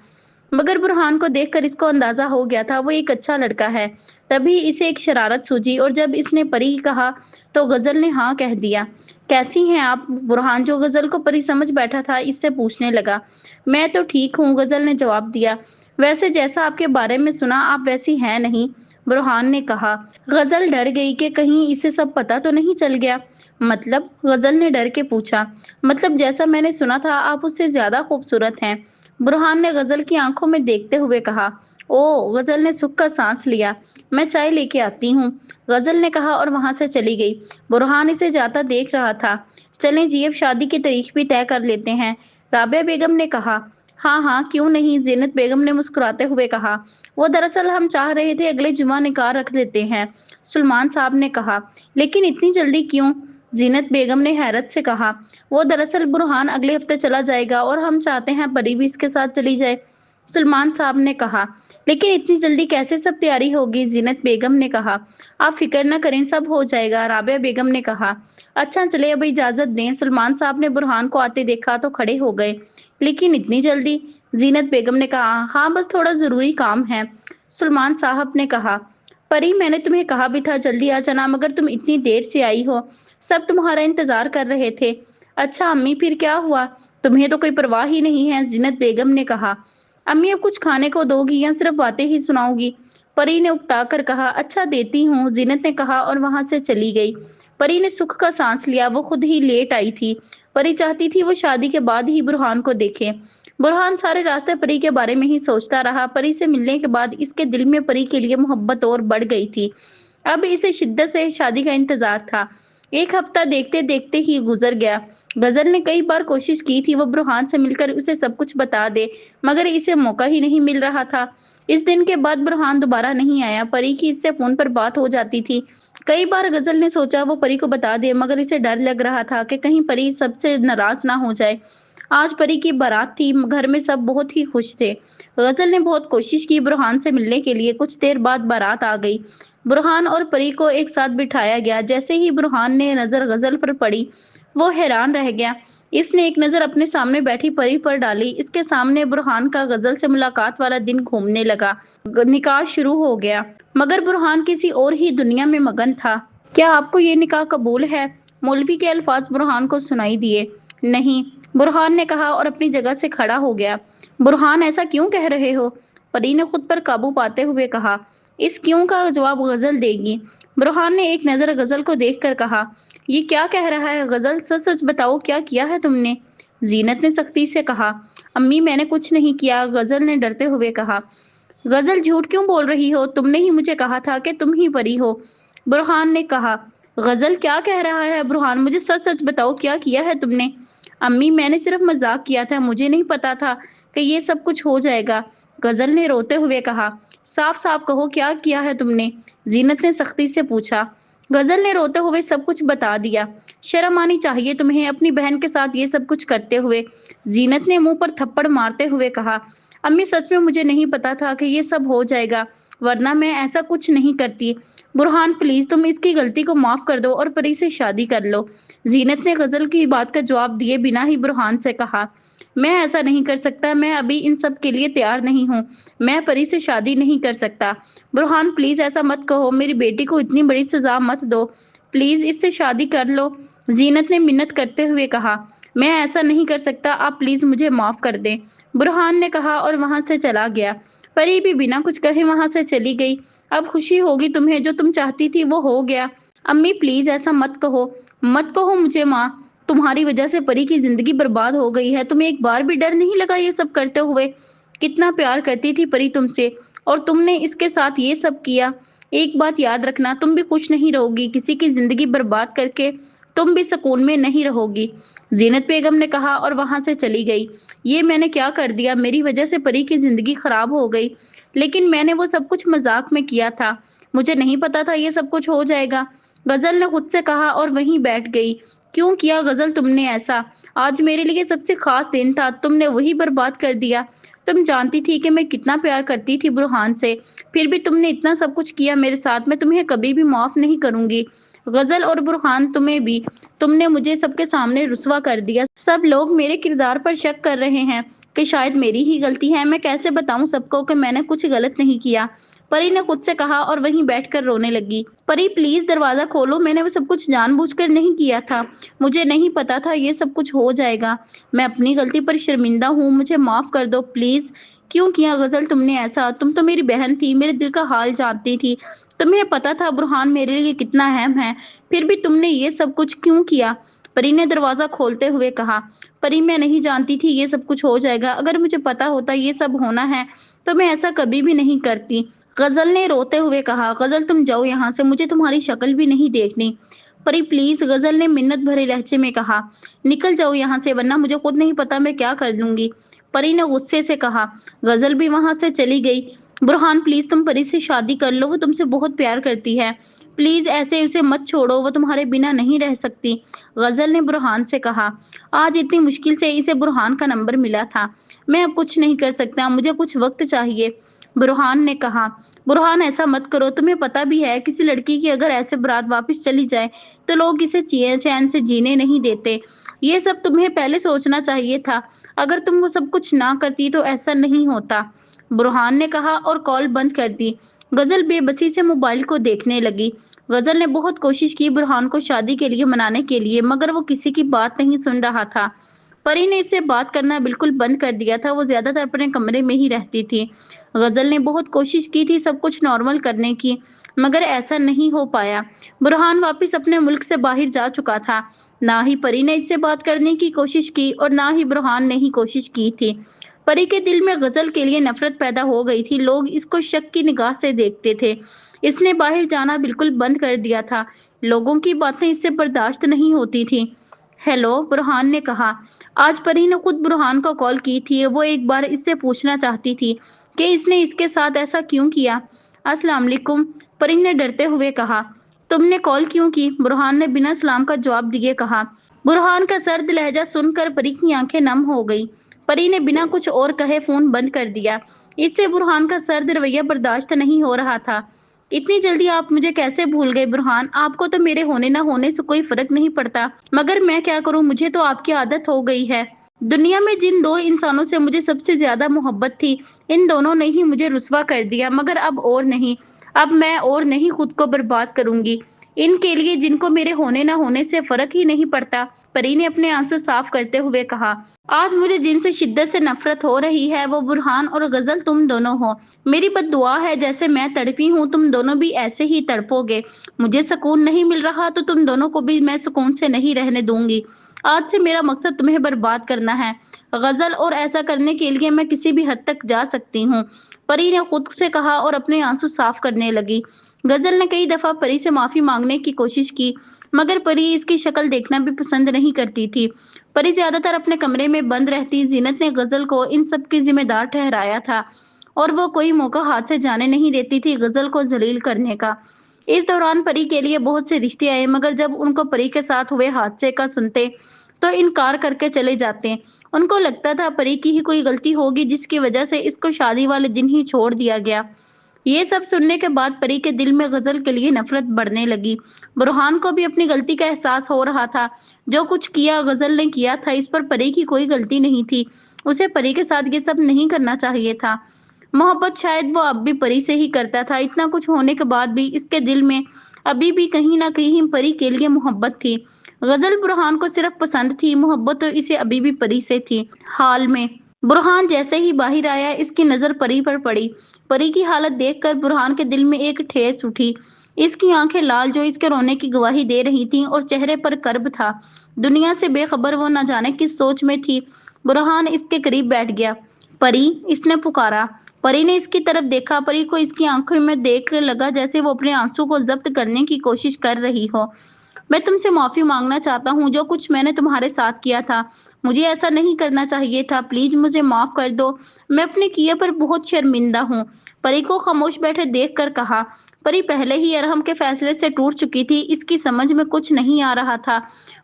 [SPEAKER 1] मगर बुरहान को देखकर इसको अंदाजा हो गया था वो एक अच्छा लड़का है। तभी इसे एक शरारत सूझी और जब इसने परी कहा तो गजल ने हाँ कह दिया। कैसी हैं आप? बुरहान, जो गजल को परी समझ बैठा था, इससे पूछने लगा। मैं तो ठीक हूँ, गजल ने जवाब दिया। वैसे जैसा आपके बारे में सुना आप वैसी हैं नहीं, बुरहान ने कहा। गजल डर गई कि कहीं इसे सब पता तो नहीं चल गया। मतलब? गजल ने डर के पूछा। मतलब जैसा मैंने सुना था आप उससे ज्यादा खूबसूरत हैं, बुरहान ने गजल की आंखों में देखते हुए कहा। ओ, गजल ने सुख का सांस लिया। मैं चाय लेके आती हूँ, गजल ने कहा और वहां से चली गई। बुरहान इसे जाता देख रहा था। चलें जी, अब शादी की तारीख भी तय कर लेते हैं, राबिया बेगम ने कहा। हाँ हाँ, क्यों नहीं, जीनत बेगम ने मुस्कुराते हुए कहा। वो दरअसल हम चाह रहे थे अगले जुमा निकाह रख देते हैं, सुलेमान साहब ने कहा। लेकिन इतनी जल्दी क्यों? जीनत बेगम ने हैरत से कहा। वो दरअसल बुरहान अगले हफ्ते चला जाएगा और हम चाहते हैं परी भी इसके साथ चली जाए, सुलेमान साहब ने कहा। लेकिन इतनी जल्दी कैसे सब तैयारी होगी? जीनत बेगम ने कहा। आप फिक्र न करें, सब हो जाएगा, राबिया बेगम ने कहा। अच्छा चले, अब इजाजत दें। सुलेमान साहब ने बुरहान को आते देखा तो खड़े हो गए। लेकिन इतनी जल्दी? जीनत बेगम ने कहा। हाँ, बस थोड़ा जरूरी काम है, सुलेमान साहब ने कहा। परी, मैंने तुम्हें कहा भी था जल्दी आ जाना, मगर तुम इतनी देर से आई हो, सब तुम्हारा इंतजार कर रहे थे। अच्छा अम्मी, फिर क्या हुआ? तुम्हें तो कोई परवाह ही नहीं है, जीनत बेगम ने कहा। अम्मी, अब कुछ खाने को दोगी या सिर्फ बातें ही सुनाओगी? परी ने उकता कर कहा। अच्छा देती हूँ, जीनत ने कहा और वहां से चली गई। परी ने सुख का सांस लिया, वो खुद ही लेट आई थी। परी चाहती थी वो शादी के बाद ही बुरहान को देखे। बुरहान सारे रास्ते परी के बारे में ही सोचता रहा। परी से मिलने के बाद इसके दिल में परी के लिए मोहब्बत और बढ़ गई थी। अब इसे शिद्दत से शादी का इंतजार था। एक हफ्ता देखते देखते ही गुजर गया। गजल ने कई बार कोशिश की थी वो बुरहान से मिलकर उसे सब कुछ बता दे, मगर इसे मौका ही नहीं मिल रहा था। इस दिन के बाद बुरहान दोबारा नहीं आया। परी की इससे फोन पर बात हो जाती थी। कई बार गजल ने सोचा वो परी को बता दे, मगर इसे डर लग रहा था कि कहीं परी सबसे नाराज ना हो जाए। आज परी की बारात थी, घर में सब बहुत ही खुश थे। गजल ने बहुत कोशिश की बुरहान से मिलने के लिए। कुछ देर बाद बारात आ गई। बुरहान और परी को एक साथ बिठाया गया। जैसे ही बुरहान ने नजर गजल पर पड़ी, वो हैरान रह गया। इसने एक नजर अपने सामने बैठी परी पर डाली। इसके सामने बुरहान का गजल से मुलाकात वाला दिन घूमने लगा। निकाह शुरू हो गया, मगर बुरहान किसी और ही दुनिया में मगन था। क्या आपको ये निकाह कबूल है? मौलवी के अल्फाज बुरहान को सुनाई दिए। नहीं, बुरहान ने कहा और अपनी जगह से खड़ा हो गया। बुरहान, ऐसा क्यों कह रहे हो? परी ने खुद पर काबू पाते हुए कहा। इस क्यों का जवाब गजल देगी। बुरहान ने एक नजर गजल को देखकर कहा, ये क्या कह रहा है गजल, सच सच बताओ क्या किया है तुमने। जीनत ने सख्ती से कहा, अम्मी मैंने कुछ नहीं किया, गजल ने डरते हुए कहा। गजल झूठ क्यों बोल रही हो, तुमने ही मुझे कहा था कि तुम ही परी हो। बुरहान ने कहा। गजल क्या कह रहा है बुरहान, मुझे सच सच बताओ क्या किया है तुमने। अम्मी मैंने सिर्फ मजाक किया था, मुझे नहीं पता था कि ये सब कुछ हो जाएगा। गजल ने रोते हुए कहा। साफ साफ कहो क्या किया है तुमने, जीनत ने सख्ती से पूछा। गजल ने रोते हुए सब कुछ बता दिया। शर्म आनी चाहिए तुम्हें अपनी बहन के साथ ये सब कुछ करते हुए। जीनत ने मुंह पर थप्पड़ मारते हुए कहा, अम्मी सच में मुझे नहीं पता था कि ये सब हो जाएगा, वरना मैं ऐसा कुछ नहीं करती। बुरहान प्लीज तुम इसकी गलती को माफ कर दो और परी से शादी कर लो। जीनत ने गजल की बात का जवाब दिए बिना ही बुरहान से कहा, मैं ऐसा नहीं कर सकता, मैं अभी इन सब के लिए तैयार नहीं हूँ, मैं परी से शादी नहीं कर सकता। बुरहान प्लीज ऐसा मत कहो, मेरी बेटी को इतनी बड़ी सजा मत दो, प्लीज इससे शादी कर लो। जीनत ने मिन्नत करते हुए कहा, मैं ऐसा नहीं कर सकता, आप प्लीज मुझे माफ कर दें। बुरहान ने कहा और वहां से चला गया। परी भी बिना कुछ कहे वहां से चली गई। अब खुशी होगी तुम्हें, जो तुम चाहती थी वो हो गया। अम्मी प्लीज ऐसा मत कहो, मत कहो मुझे माँ, तुम्हारी वजह से परी की जिंदगी बर्बाद हो गई है। तुम्हें एक बार भी डर नहीं लगा ये सब करते हुए। कितना प्यार करती थी परी तुमसे और तुमने इसके साथ ये सब किया। एक बात याद रखना, तुम भी खुश नहीं रहोगी, किसी की जिंदगी बर्बाद करके तुम भी सुकून में नहीं रहोगी। जीनत बेगम ने कहा और वहां से चली गई। ये मैंने क्या कर दिया, मेरी वजह से परी की जिंदगी खराब हो गई, लेकिन मैंने वो सब कुछ मजाक में किया था, मुझे नहीं पता था ये सब कुछ हो जाएगा। गजल ने खुद से कहा और वहीं बैठ गई। क्यों किया गजल तुमने ऐसा, आज मेरे लिए सबसे खास दिन था, तुमने वही बर्बाद कर दिया। तुम जानती थी कि मैं कितना प्यार करती थी बुरहान से, फिर भी तुमने इतना सब कुछ किया मेरे साथ, मैं तुम्हें कभी भी माफ नहीं करूंगी। गजल और बुरहान तुम्हें भी, तुमने मुझे सबके सामने रुस्वा कर दिया। सब लोग मेरे किरदार पर शक कर रहे हैं कि शायद मेरी ही गलती है, मैं कैसे बताऊं सबको कि मैंने कुछ गलत नहीं किया। परी ने खुद से कहा और वहीं बैठकर रोने लगी। परी प्लीज दरवाजा खोलो, मैंने वो सब कुछ जानबूझकर नहीं किया था, मुझे नहीं पता था ये सब कुछ हो जाएगा, मैं अपनी गलती पर शर्मिंदा हूँ, मुझे माफ कर दो प्लीज। क्यों किया गजल तुमने ऐसा, तुम तो मेरी बहन थी, मेरे दिल का हाल जानती थी, तुम्हें पता था बुरहान मेरे लिए कितना अहम है, फिर भी तुमने ये सब कुछ क्यों किया। परी ने दरवाजा खोलते हुए कहा। परी मैं नहीं जानती थी ये सब कुछ हो जाएगा, अगर मुझे पता होता ये सब होना है तो मैं ऐसा कभी भी नहीं करती। गजल ने रोते हुए कहा। गजल तुम जाओ यहाँ से, मुझे तुम्हारी शक्ल भी नहीं देखनी। परी प्लीज, गजल ने मिन्नत भरे लहजे में कहा, निकल जाओ यहाँ से वरना मुझे खुद नहीं पता मैं क्या कर लूंगी। परी ने गुस्से से कहा। गजल भी वहां से चली गई। बुरहान प्लीज तुम परी से शादी कर लो, वो तुमसे बहुत प्यार करती है, प्लीज ऐसे उसे मत छोड़ो, वो तुम्हारे बिना नहीं रह सकती। गजल ने बुरहान से कहा। आज इतनी मुश्किल से इसे बुरहान का नंबर मिला था, मैं अब कुछ नहीं कर सकता, मुझे कुछ वक्त चाहिए। बुरहान ने कहा। बुरहान ऐसा मत करो, तुम्हें पता भी है किसी लड़की की अगर ऐसे बारात वापस चली जाए तो लोग इसे चैन से जीने नहीं देते, ये सब तुम्हें पहले सोचना चाहिए था, अगर तुम वो सब कुछ ना करती तो ऐसा नहीं होता। बुरहान ने कहा और कॉल बंद कर दी। गजल बेबसी से मोबाइल को देखने लगी। गजल ने बहुत कोशिश की बुरहान को शादी के लिए मनाने के लिए, मगर वो किसी की बात नहीं सुन रहा था। परी ने इससे बात करना बिल्कुल बंद कर दिया था, वो ज्यादातर अपने कमरे में ही रहती थी। गजल ने बहुत कोशिश की थी सब कुछ नॉर्मल करने की, मगर ऐसा नहीं हो पाया। बुरहान वापस अपने मुल्क से बाहर जा चुका था। ना ही परी ने इससे बात करने की कोशिश की और ना ही बुरहान ने ही कोशिश की थी। परी के दिल में गजल के लिए नफरत पैदा हो गई थी, लोग इसको शक की निगाह से देखते थे। इसने बाहर जाना बिल्कुल बंद कर दिया था, लोगों की बातें इससे बर्दाश्त नहीं होती थी। हेलो, बुरहान ने कहा। आज परी ने खुद बुरहान को कॉल की थी, वो एक बार इससे पूछना चाहती थी कि इसने इसके साथ ऐसा क्यों किया। अस्सलाम वालेकुम, परी ने डरते हुए कहा। तुमने कॉल क्यों की, बुरहान ने बिना सलाम का जवाब दिए कहा। बुरहान का सर्द लहजा सुनकर परी की आंखें नम हो गई। परी ने बिना कुछ और कहे फोन बंद कर दिया। इससे बुरहान का सर्द रवैया बर्दाश्त नहीं हो रहा था। इतनी जल्दी आप मुझे कैसे भूल गए बुरहान, आपको तो मेरे होने ना होने से कोई फर्क नहीं पड़ता, मगर मैं क्या करूं, मुझे तो आपकी आदत हो गई है। दुनिया में जिन दो इंसानों से मुझे सबसे ज्यादा मोहब्बत थी, इन दोनों ने ही मुझे रुस्वा कर दिया, मगर अब और नहीं, अब मैं और नहीं खुद को बर्बाद करूंगी। इन के लिए जिनको मेरे होने न होने से फर्क ही नहीं पड़ता। परी ने अपने आंसू साफ करते हुए कहा, आज मुझे जिनसे शिद्दत से नफरत हो रही है वो बुरहान और गजल तुम दोनों हो। मेरी बद्दुआ है जैसे मैं तड़पी हूँ तुम दोनों भी ऐसे ही तड़पोगे। मुझे सुकून नहीं मिल रहा तो तुम दोनों को भी मैं सुकून से नहीं रहने दूंगी। आज से मेरा मकसद तुम्हें बर्बाद करना है गजल, और ऐसा करने के लिए मैं किसी भी हद तक जा सकती हूँ। परी ने खुद से कहा और अपने आंसू साफ करने लगी। गजल ने कई दफा परी से माफी मांगने की कोशिश की, मगर परी इसकी शक्ल देखना भी पसंद नहीं करती थी। परी ज्यादातर अपने कमरे में बंद रहती। जीनत ने गजल को इन सब की जिम्मेदार ठहराया था और वो कोई मौका हाथ से जाने नहीं देती थी गजल को जलील करने का। इस दौरान परी के लिए बहुत से रिश्ते आए, मगर जब उनको परी के साथ हुए हादसे का सुनते तो इनकार करके चले जाते। उनको लगता था परी की ही कोई गलती होगी जिसकी वजह से इसको शादी वाले दिन ही छोड़ दिया गया। ये सब सुनने के बाद परी के दिल में गजल के लिए नफरत बढ़ने लगी। बुरहान को भी अपनी गलती का एहसास हो रहा था। जो कुछ किया गजल ने किया था, इस पर परी की कोई गलती नहीं थी। उसे परी के साथ ये सब नहीं करना चाहिए था। मोहब्बत शायद वो अब भी परी से ही करता था। इतना कुछ होने के बाद भी इसके दिल में अभी भी कहीं ना कहीं परी के लिए मोहब्बत थी। गजल बुरहान को सिर्फ पसंद थी, मोहब्बत तो इसे अभी भी परी से थी। हाल में बुरहान जैसे ही बाहर आया इसकी नजर परी पर पड़ी। परी की हालत देखकर बुरहान के दिल में एक ठेस उठी। इसकी आंखें लाल जो इसके रोने की गवाही दे रही थीं और चेहरे पर कर्ब था। दुनिया से बेखबर वो न जाने किस सोच में थी। बुरहान इसके करीब बैठ गया। परी, इसने पुकारा। परी ने इसकी तरफ देखा। परी को इसकी आंखों में देख लगा जैसे वो अपने आंसू को जब्त करने की कोशिश कर रही हो। मैं तुमसे माफी मांगना चाहता हूँ जो कुछ मैंने तुम्हारे साथ किया था। मुझे ऐसा नहीं करना चाहिए था। प्लीज मुझे माफ कर दो। मैं अपने किए पर बहुत शर्मिंदा हूँ। परी को खामोश बैठे देखकर कहा। परी पहले ही अरहम के फैसले से टूट चुकी थी। इसकी समझ में कुछ नहीं आ रहा था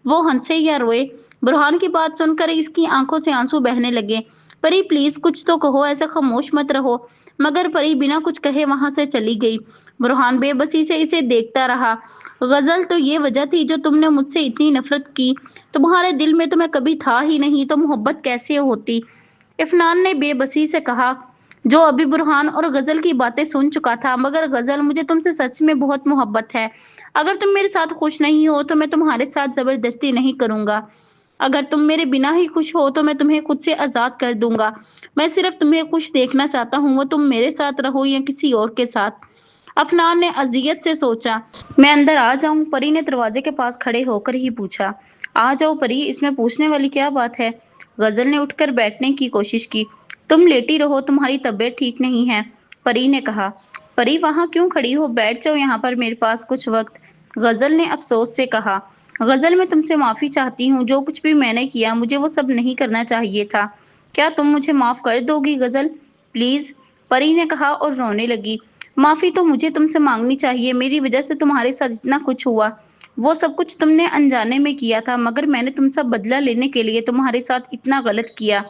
[SPEAKER 1] वो हंसे या रोए। बुरहान की बात सुनकर इसकी आंखों से आंसू बहने लगे। परी प्लीज कुछ तो कहो, ऐसे खामोश मत रहो। मगर परी बिना कुछ कहे वहां से चली गई। बुरहान बेबसी से इसे देखता रहा। गजल, तो ये वजह थी जो तुमने मुझसे इतनी नफरत की। तुम्हारे दिल में तो मैं कभी था ही नहीं, तो मोहब्बत कैसे होती। इफनान ने बेबसी से कहा, जो अभी बुरहान और गजल की बातें सुन चुका था। मगर गजल, मुझे तुमसे सच में बहुत मोहब्बत है। अगर तुम मेरे साथ खुश नहीं हो तो मैं तुम्हारे साथ जबरदस्ती नहीं करूंगा। अगर तुम मेरे बिना ही खुश हो तो मैं तुम्हें खुद से आजाद कर दूंगा। मैं सिर्फ तुम्हें खुश देखना चाहता हूँ, वो तुम मेरे साथ रहो या किसी और के साथ। अफनान ने अजियत से सोचा। मैं अंदर आ जाऊं? परी ने दरवाजे के पास खड़े होकर ही पूछा। आ जाओ परी, इसमें पूछने वाली क्या बात है। गजल ने उठकर बैठने की कोशिश की। तुम लेटी रहो, तुम्हारी तबीयत ठीक नहीं है, परी ने कहा। परी, वहां क्यों खड़ी हो, बैठ जाओ यहाँ पर मेरे पास कुछ वक्त। गजल ने अफसोस से कहा। गजल, मैं तुमसे माफी चाहती हूँ। जो कुछ भी मैंने किया मुझे वो सब नहीं करना चाहिए था। क्या तुम मुझे माफ कर दोगी गजल, प्लीज, परी ने कहा और रोने लगी। माफी तो मुझे तुमसे मांगनी चाहिए। मेरी वजह से तुम्हारे साथ इतना कुछ हुआ। वो सब कुछ तुमने अनजाने में किया था, मगर मैंने तुमसे बदला लेने के लिए तुम्हारे साथ इतना गलत किया।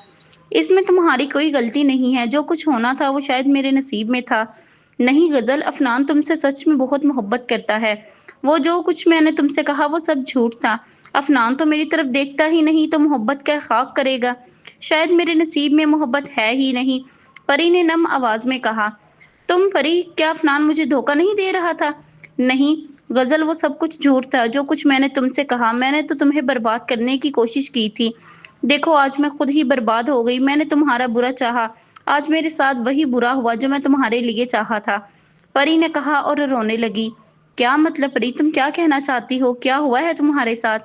[SPEAKER 1] इसमें तुम्हारी कोई गलती नहीं है। जो कुछ होना था वो शायद मेरे नसीब में था। नहीं गजल, अफनान तुमसे सच में बहुत मोहब्बत करता है। वो जो कुछ मैंने तुमसे कहा वो सब झूठ था। अफनान तो मेरी तरफ देखता ही नहीं तो मोहब्बत क्या खाक करेगा। शायद मेरे नसीब में मोहब्बत है ही नहीं, परी ने नम आवाज में कहा। तुम परी, क्या अफनान मुझे धोखा नहीं दे रहा था? नहीं गजल, वो सब कुछ झूठ था जो कुछ मैंने तुमसे कहा। मैंने तो तुम्हें बर्बाद करने की कोशिश की थी। देखो आज मैं खुद ही बर्बाद हो गई। मैंने तुम्हारा बुरा चाहा। आज मेरे साथ वही बुरा हुआ जो मैं तुम्हारे लिए चाहा था, परी ने कहा और रोने लगी। क्या मतलब परी, तुम क्या कहना चाहती हो? क्या हुआ है तुम्हारे साथ?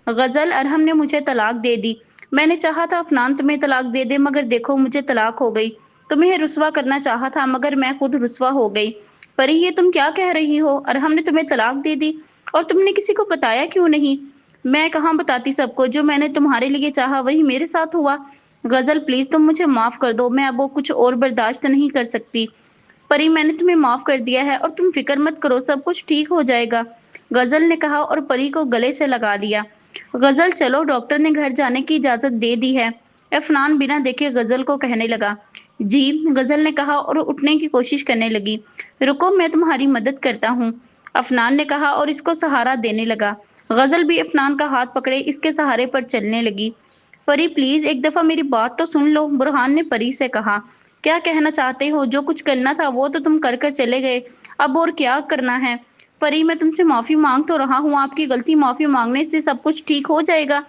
[SPEAKER 1] गजल, अरहम ने मुझे तलाक दे दी। मैंने चाहा था अफनान तुम्हें तलाक दे दे, मगर देखो मुझे तलाक हो गई। तुम्हें रुसवा करना चाहा था मगर मैं खुद रुसवा हो गई। परी, ये तुम क्या कह रही हो? अरहम ने तुम्हें तलाक दे दी और तुमने किसी को बताया क्यों नहीं? मैं कहाँ बताती सबको। जो मैंने तुम्हारे लिए चाहा वही मेरे साथ हुआ। गजल, प्लीज तुम मुझे माफ कर दो। मैं अब वो कुछ और बर्दाश्त नहीं कर सकती। परी, मैंने तुम्हें माफ कर दिया है और तुम फिक्र मत करो, सब कुछ ठीक हो जाएगा, गजल ने कहा और परी को गले से लगा लिया। गजल, चलो, डॉक्टर ने घर जाने की इजाजत दे दी है, अफनान बिना देखे गजल को कहने लगा। जी, गजल ने कहा और उठने की कोशिश करने लगी। रुको, मैं तुम्हारी मदद करता हूँ, अफनान ने कहा और इसको सहारा देने लगा। गजल भी अफनान का हाथ पकड़े इसके सहारे पर चलने लगी। परी प्लीज एक दफा मेरी बात तो सुन लो, बुरहान ने परी से कहा। क्या कहना चाहते हो? जो कुछ करना था वो तो तुम कर कर चले गए, अब और क्या करना है? परी, मैं तुमसे माफी मांग तो रहा हूँ, आपकी गलती माफी मांगने से सब कुछ ठीक हो जाएगा?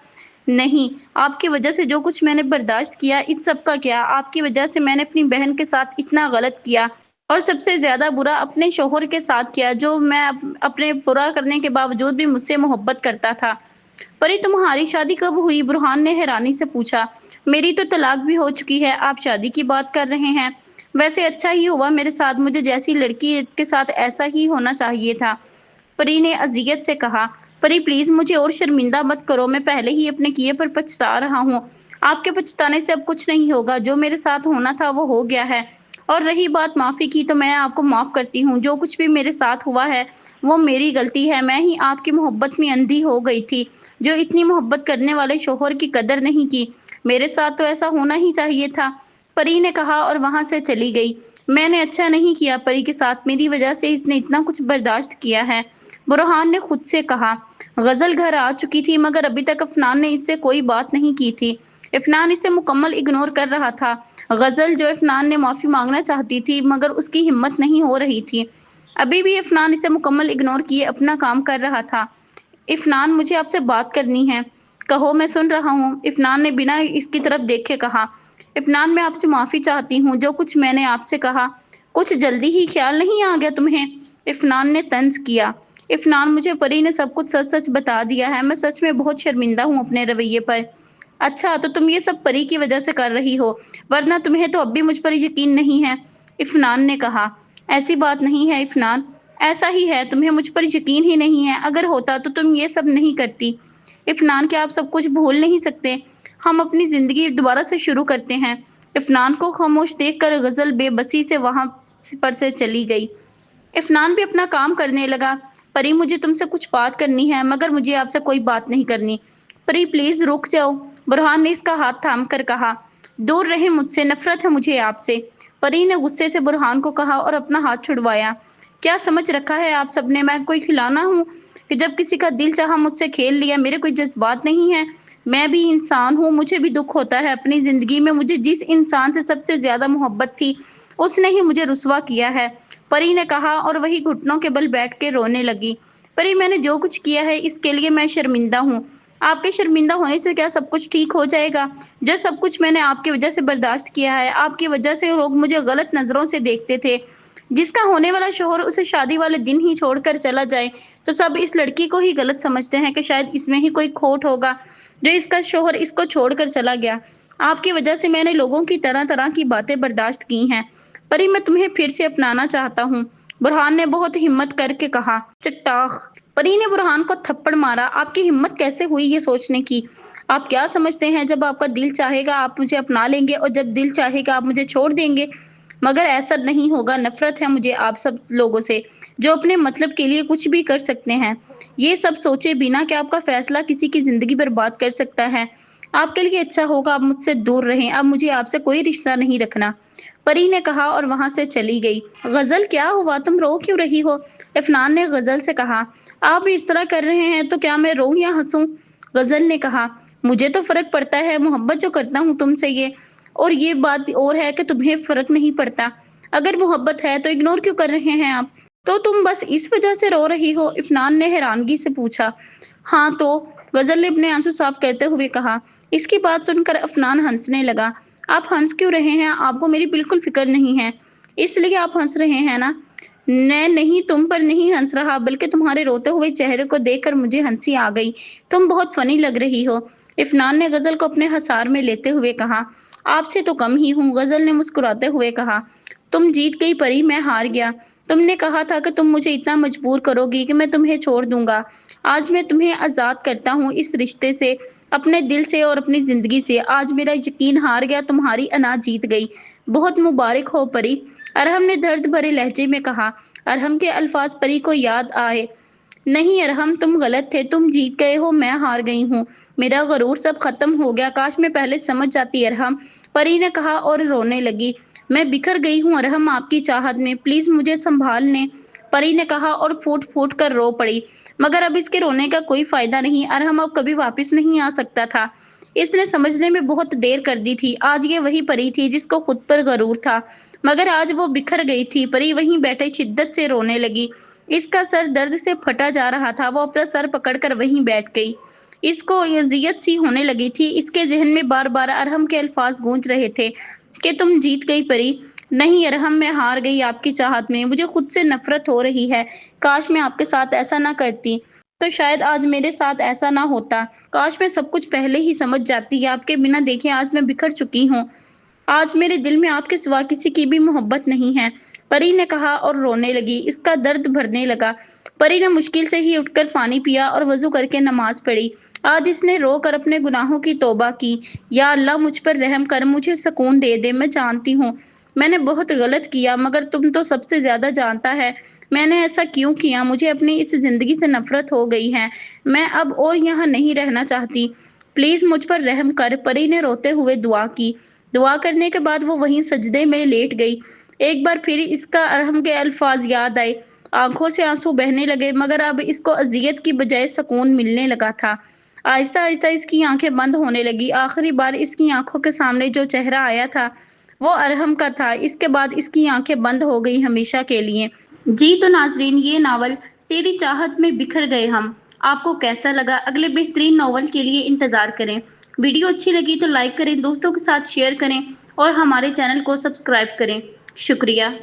[SPEAKER 1] नहीं, आपकी वजह से जो कुछ मैंने बर्दाश्त किया, इस सब का क्या? आपकी वजह से मैंने अपनी बहन के साथ इतना गलत किया और सबसे ज्यादा बुरा अपने शौहर के साथ किया, जो मैं अपने बुरा करने के बावजूद भी मुझसे मोहब्बत करता था। परी, तुम्हारी शादी कब हुई? बुरहान ने हैरानी से पूछा। मेरी तो तलाक भी हो चुकी है, आप शादी की बात कर रहे हैं? वैसे अच्छा ही हुआ मेरे साथ, मुझे जैसी लड़की के साथ ऐसा ही होना चाहिए था, परी ने अजियत से कहा। परी प्लीज मुझे और शर्मिंदा मत करो, मैं पहले ही अपने किए पर पछता रहा हूँ। आपके पछताने से अब कुछ नहीं होगा, जो मेरे साथ होना था वो हो गया है। और रही बात माफी की, तो मैं आपको माफ करती हूँ। जो कुछ भी मेरे साथ हुआ है वो मेरी गलती है, मैं ही आपकी मोहब्बत में अंधी हो गई थी, जो इतनी मोहब्बत करने वाले शोहर की कदर नहीं की। मेरे साथ तो ऐसा होना ही चाहिए था, परी ने कहा और वहां से चली गई। मैंने अच्छा नहीं किया परी के साथ, मेरी वजह से इसने इतना कुछ बर्दाश्त किया है, बुरहान ने खुद से कहा। गजल घर आ चुकी थी, मगर अभी तक अफनान ने इससे कोई बात नहीं की थी। इफनान इसे मुकम्मल इग्नोर कर रहा था। गजल, जो इफनान ने माफी मांगना चाहती थी मगर उसकी हिम्मत नहीं हो रही थी, अभी भी इफनान इसे मुकम्मल इग्नोर किए अपना काम कर रहा था। इफनान, मुझे आपसे बात करनी है। कहो, मैं सुन रहा हूँ, इफनान ने बिना इसकी तरफ देखे कहा। इफनान, मैं आपसे माफी चाहती हूँ, जो कुछ मैंने आपसे कहा। कुछ जल्दी ही ख्याल नहीं आ गया तुम्हें? इफनान ने तंज किया। इफनान, मुझे परी ने सब कुछ सच सच बता दिया है, मैं सच में बहुत शर्मिंदा हूँ अपने रवैये पर। अच्छा, तो तुम ये सब परी की वजह से कर रही हो, वरना तुम्हें तो अब भी मुझ पर यकीन नहीं है, इफनान ने कहा। ऐसी बात नहीं है इफनान, ऐसा ही है, तुम्हें मुझ पर यकीन ही नहीं है, अगर होता तो तुम ये सब नहीं करती। इफनान, क्या आप सब कुछ भूल नहीं सकते? हम अपनी जिंदगी दोबारा से शुरू करते हैं। इफनान को खामोश देखकर गजल बेबसी से वहां पर से चली गई। इफनान भी अपना काम करने लगा। परी, मुझे तुमसे कुछ बात करनी है, मगर मुझे आपसे कोई बात नहीं करनी। परी प्लीज रुक जाओ, बुरहान ने इसका हाथ थाम कर कहा। दूर रहे मुझसे, नफरत है मुझे आपसे, परी ने गुस्से से बुरहान को कहा और अपना हाथ छुड़वाया। क्या समझ रखा है आप सबने, मैं कोई खिलौना हूँ कि जब किसी का दिल चाहा मुझसे खेल लिया? मेरे कोई जज्बात नहीं है? मैं भी इंसान हूँ, मुझे भी दुख होता है। अपनी जिंदगी में मुझे जिस इंसान से सबसे ज्यादा मोहब्बत थी, उसने ही मुझे रुसवा किया है, परी ने कहा और वही घुटनों के बल बैठ के रोने लगी। परी, मैंने जो कुछ किया है इसके लिए मैं शर्मिंदा हूँ। आपके शर्मिंदा होने से क्या सब कुछ ठीक हो जाएगा? जो सब कुछ मैंने आपकी वजह से बर्दाश्त किया है, आपकी वजह से लोग मुझे गलत नजरों से देखते थे। जिसका होने वाला शोहर उसे शादी वाले दिन ही छोड़कर चला जाए, तो सब इस लड़की को ही गलत समझते हैं कि शायद इसमें ही कोई खोट होगा, जो इसका शोहर इसको छोड़कर चला गया। आपकी वजह से मैंने लोगों की तरह तरह की बातें बर्दाश्त की हैं। परी, मैं तुम्हें फिर से अपनाना चाहता हूँ, बुरहान ने बहुत हिम्मत करके कहा। चट्टाख, परी ने बुरहान को थप्पड़ मारा। आपकी हिम्मत कैसे हुई ये सोचने की? आप क्या समझते हैं, जब आपका दिल चाहेगा आप मुझे अपना लेंगे और जब दिल चाहेगा आप मुझे छोड़ देंगे? मगर ऐसा नहीं होगा, नफरत है मुझे आप सब लोगों से, जो अपने मतलब के लिए कुछ भी कर सकते हैं। ये सब सोचे बिना कि आपका फैसला किसी की जिंदगी बर्बाद कर सकता है। आपके लिए अच्छा होगा आप मुझसे दूर रहें, अब मुझे आपसे कोई रिश्ता नहीं रखना, परी ने कहा और वहां से चली गई। गजल, क्या हुआ, तुम रो क्यों रही हो? इफनान ने गजल से कहा। आप इस तरह कर रहे हैं तो क्या मैं रोऊं या हंसूं? गजल ने कहा। मुझे तो फर्क पड़ता है, मोहब्बत जो करता हूँ तुमसे, ये बात और है कि तुम्हें फर्क नहीं पड़ता। अगर मोहब्बत है तो इग्नोर क्यों कर रहे हैं आप? तो तुम बस इस वजह से रो रही हो? इफनान ने हैरानगी से पूछा। हाँ तो, गजल ने अपने आंसू साफ करते हुए कहा। इसकी बात सुनकर अफनान हंसने लगा। आप हंस क्यों रहे हैं? आपको मेरी बिल्कुल फिक्र नहीं है, इसलिए आप हंस रहे हैं ना? मैं नहीं, तुम पर नहीं हंस रहा, बल्कि तुम्हारे रोते हुए चेहरे को देखकर मुझे हंसी आ गई। तुम बहुत फनी लग रही हो, इफनान ने गजल को अपने हसार में लेते हुए कहा। आपसे तो कम ही हूँ, गजल ने मुस्कुराते हुए कहा। तुम जीत गई परी, मैं हार गया। तुमने कहा था कि तुम मुझे इतना मजबूर करोगी कि मैं तुम्हें छोड़ दूंगा। आज मैं तुम्हें आजाद करता हूँ इस रिश्ते से, अपने दिल से और अपनी जिंदगी से। आज मेरा यकीन हार गया, तुम्हारी अना जीत गई। बहुत मुबारक हो परी, अरहम ने दर्द भरे लहजे में कहा। अरहम के अल्फाज परी को याद आए। नहीं अरहम, तुम गलत थे, तुम जीत गए हो, मैं हार गई हूँ। मेरा गरूर सब खत्म हो गया, काश मैं पहले समझ जाती अरहम, परी ने कहा और रोने लगी। मैं बिखर गई हूँ अरहम आपकी चाहत में, प्लीज मुझे संभाल लें, परी ने कहा और फूट फूट कर रो पड़ी। मगर अब इसके रोने का कोई फायदा नहीं, अरहम अब कभी वापस नहीं आ सकता था। इसने समझने में बहुत देर कर दी थी। आज ये वही परी थी जिसको खुद पर गरूर था, मगर आज वो बिखर गई थी। परी वहीं बैठे शिद्दत से रोने लगी। इसका सर दर्द से फटा जा रहा था। वो अपना सर पकड़कर वहीं बैठ गई। इसको अज़ियत सी होने लगी थी। इसके ज़हन में बार-बार अरहम के अल्फाज़ गूंज रहे थे कि तुम जीत गई परी। नहीं अरहम, मैं हार गई आपकी चाहत में। मुझे खुद से नफ़रत हो रही है। काश मैं आपके साथ ऐसा ना करती, तो शायद आज मेरे साथ ऐसा ना होता। काश मैं सब कुछ पहले ही समझ जाती। आपके बिना देखे आज मैं बिखर चुकी हूँ। आज मेरे दिल में आपके सिवा किसी की भी मोहब्बत नहीं है, परी ने कहा और रोने लगी। इसका दर्द भरने लगा। परी ने मुश्किल से ही उठकर पानी पिया और वजू करके नमाज पढ़ी। आज इसने रोकर अपने गुनाहों की तौबा की। या अल्लाह, मुझ पर रहम कर, मुझे सुकून दे दे। मैं जानती हूँ मैंने बहुत गलत किया, मगर तुम तो सबसे ज्यादा जानता है मैंने ऐसा क्यों किया। मुझे अपनी इस जिंदगी से नफरत हो गई है। मैं अब और यहाँ नहीं रहना चाहती। प्लीज मुझ पर रहम कर, परी ने रोते हुए दुआ की। दुआ करने के बाद वो वहीं सजदे में लेट गई। एक बार फिर इसका अरहम के अल्फाज याद आए। आंखों से आंसू बहने लगे, मगर अब इसको अजियत की बजाय सुकून मिलने लगा था। आहिस्ता आहिस्ता इसकी आंखें बंद होने लगी। आखिरी बार इसकी आंखों के सामने जो चेहरा आया था वो अरहम का था। इसके बाद इसकी आंखें बंद हो गई हमेशा के लिए। जी तो नाजरीन, ये नावल तेरी चाहत में बिखर गए हम आपको कैसा लगा? अगले बेहतरीन नावल के लिए इंतजार करें। वीडियो अच्छी लगी तो लाइक करें, दोस्तों के साथ शेयर करें और हमारे चैनल को सब्सक्राइब करें। शुक्रिया।